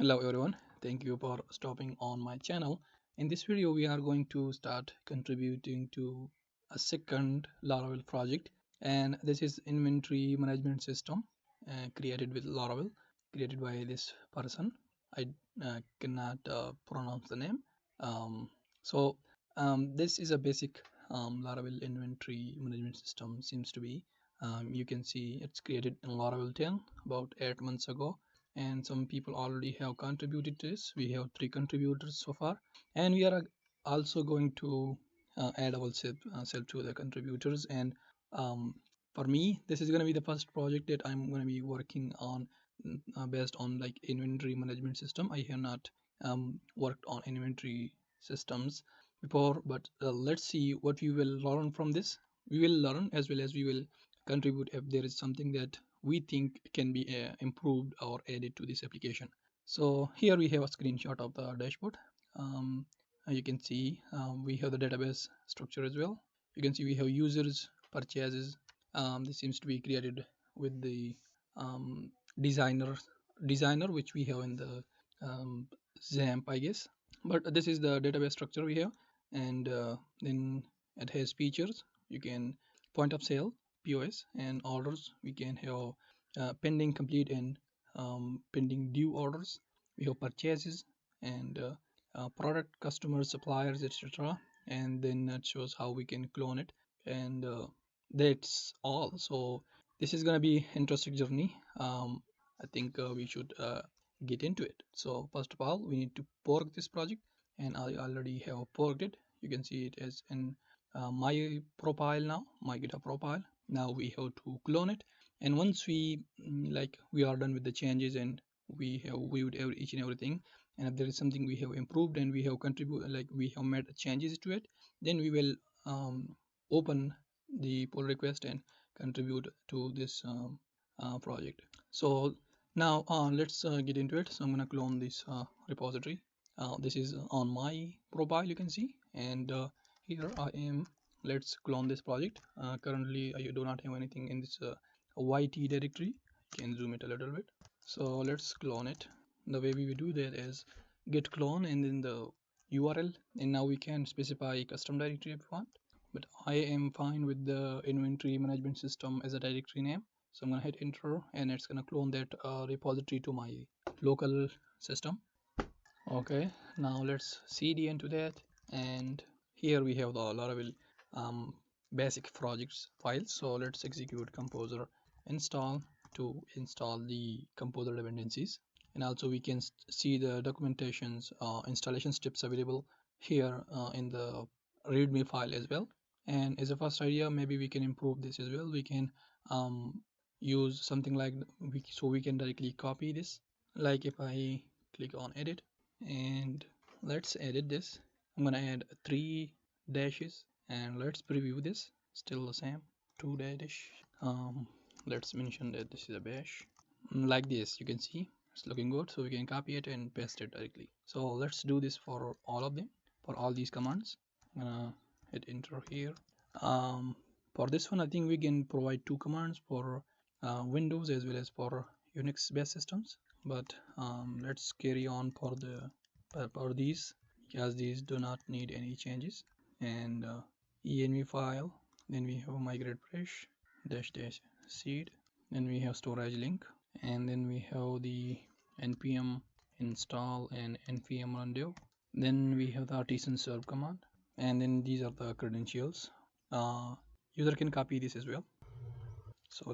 Hello everyone, thank you for stopping on my channel. In this video we are going to start contributing to a second Laravel project, and this is inventory management system created with Laravel, created by this person. I cannot pronounce the name. um, so this is a basic Laravel inventory management system. Seems to be, you can see it's created in Laravel 10 about 8 months ago, and some people already have contributed to this. We have 3 contributors so far, and we are also going to add ourselves to the contributors. And um, for me, this is going to be the first project that I'm going to be working on, based on like inventory management system. I have not worked on inventory systems before, but let's see what we will learn from this. We will learn as well as we will contribute if there is something that we think can be improved or added to this application. So here we have a screenshot of the dashboard. um, you can see we have the database structure as well. You can see we have users, purchases. This seems to be created with the um, designer designer which we have in the XAMPP, I guess. But this is the database structure we have, and then it has features. You can point of sale, POS, and orders. We can have pending, complete, and pending due orders. We have purchases and product, customers, suppliers, etc. And then it shows how we can clone it, and that's all. So this is gonna be interesting journey. I think we should get into it. So first of all, we need to fork this project, and I already have forked it. You can see it as in my profile now, my GitHub profile. Now we have to clone it, and once we we are done with the changes and we have viewed each and everything, and if there is something we have improved and we have contributed, like we have made changes to it, then we will open the pull request and contribute to this project. So now let's get into it. So I'm gonna clone this repository. This is on my profile, you can see, and here I am. Let's clone this project. Currently I do not have anything in this YT directory. You can zoom it a little bit. So let's clone it. The way we do that is git clone and then the URL, and now we can specify custom directory if we want, but I am fine with the inventory management system as a directory name. So I'm gonna hit enter, and it's gonna clone that repository to my local system. Okay, now let's cd into that, and here we have the Laravel um, basic projects files. So let's execute composer install to install the composer dependencies, and also we can see the documentations installation steps available here in the readme file as well. And as a first idea, maybe we can improve this as well. We can use something like so we can directly copy this. Like if I click on edit and let's edit this, I'm gonna add 3 dashes, and let's preview this. Still the same, 2 dash. Let's mention that this is a bash. Like this, you can see it's looking good, so we can copy it and paste it directly. So let's do this for all of them, for all these commands. I'm gonna hit enter here. For this one, I think we can provide 2 commands for Windows as well as for Unix based systems, but let's carry on for these, because these do not need any changes. And env file, then we have migrate fresh dash dash seed, then we have storage link, and then we have the npm install and npm run dev, then we have the artisan serve command, and then these are the credentials. User can copy this as well. So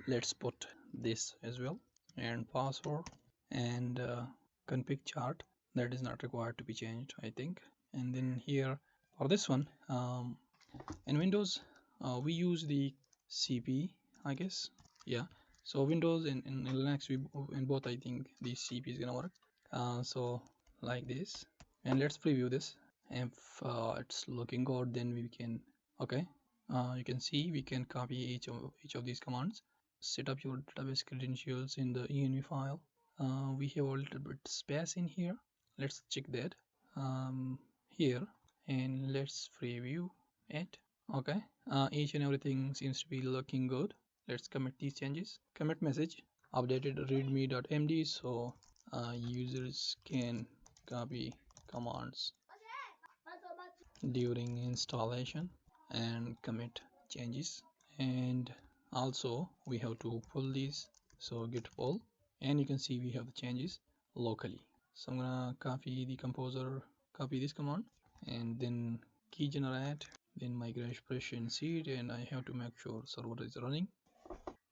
let's put this as well, and password, and config chart, that is not required to be changed, I think. And then here for this one, in Windows we use the CP, I guess. Yeah, so Windows and in Linux, we in both, I think the CP is gonna work. So like this, and let's preview this. If it's looking good, then we can, okay, you can see we can copy each of these commands. Set up your database credentials in the env file. We have a little bit space in here. Let's check that here, and let's preview it. Okay, each and everything seems to be looking good. Let's commit these changes. Commit message updated readme.md. So users can copy commands during installation and commit changes. And also we have to pull these, so git pull, and you can see we have the changes locally. So I'm gonna copy the composer, copy this command, and then key generate, then migration seed, and I have to make sure server is running.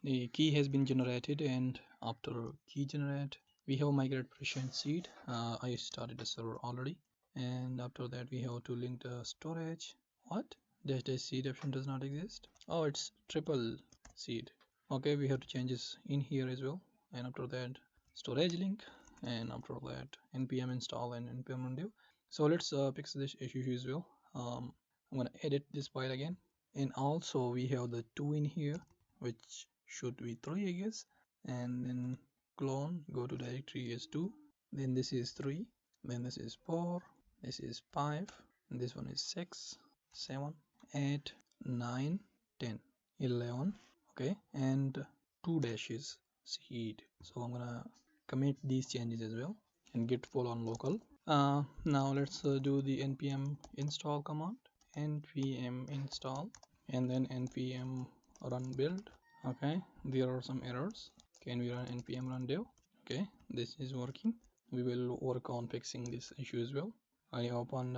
The key has been generated, and after key generate we have migration seed. I started the server already, and after that we have to link the storage. What? Dash seed option does not exist. Oh, it's triple seed. Okay, we have to change this in here as well. And after that storage link, and after that npm install and npm undo. So let's fix this issue as well. I'm gonna edit this file again, and also we have the 2 in here, which should be 3 I guess. And then clone, go to directory as 2, then this is 3, then this is 4, this is 5, and this one is 6, 7, 8, 9, 10, 11. Okay, and 2 dashes seed. So I'm gonna commit these changes as well and git pull on local. Now let's do the npm install command. Npm install, and then npm run build. Okay, there are some errors. Can we run npm run dev? Okay, this is working. We will work on fixing this issue as well. I opened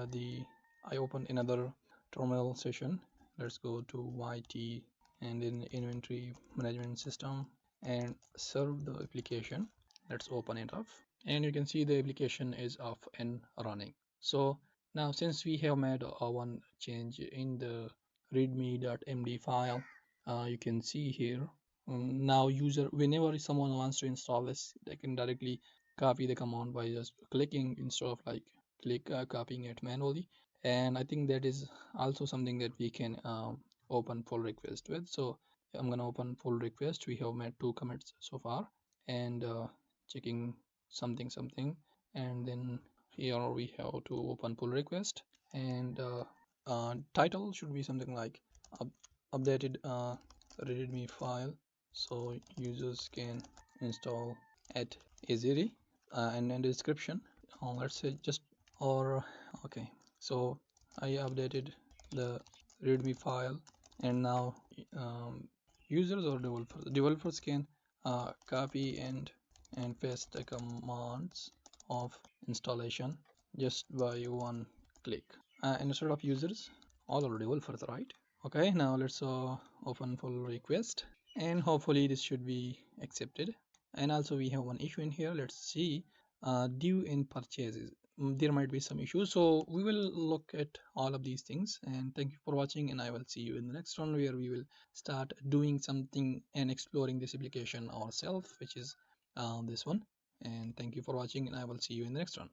another terminal session. Let's go to yt and then inventory management system and serve the application. Let's open it up, and you can see the application is up and running. So now since we have made one change in the readme.md file, you can see here, now user, whenever someone wants to install this, they can directly copy the command by just clicking instead of like copying it manually. And I think that is also something that we can open pull request with. So I'm gonna open pull request. We have made 2 commits so far, and checking something, and then here we have to open pull request, and title should be something like updated readme file, so users can install at easily, and then description, let's say just, or okay, so I updated the readme file, and now users or developers can copy and paste the commands of installation just by one click, instead of users, all are developers, right? Okay, now let's open pull request, and hopefully this should be accepted. And also we have one issue in here. Let's see, due in purchases. There might be some issues, so we will look at all of these things. And thank you for watching, and I will see you in the next one, where we will start doing something and exploring this application ourselves, which is this one. And thank you for watching, and I will see you in the next one.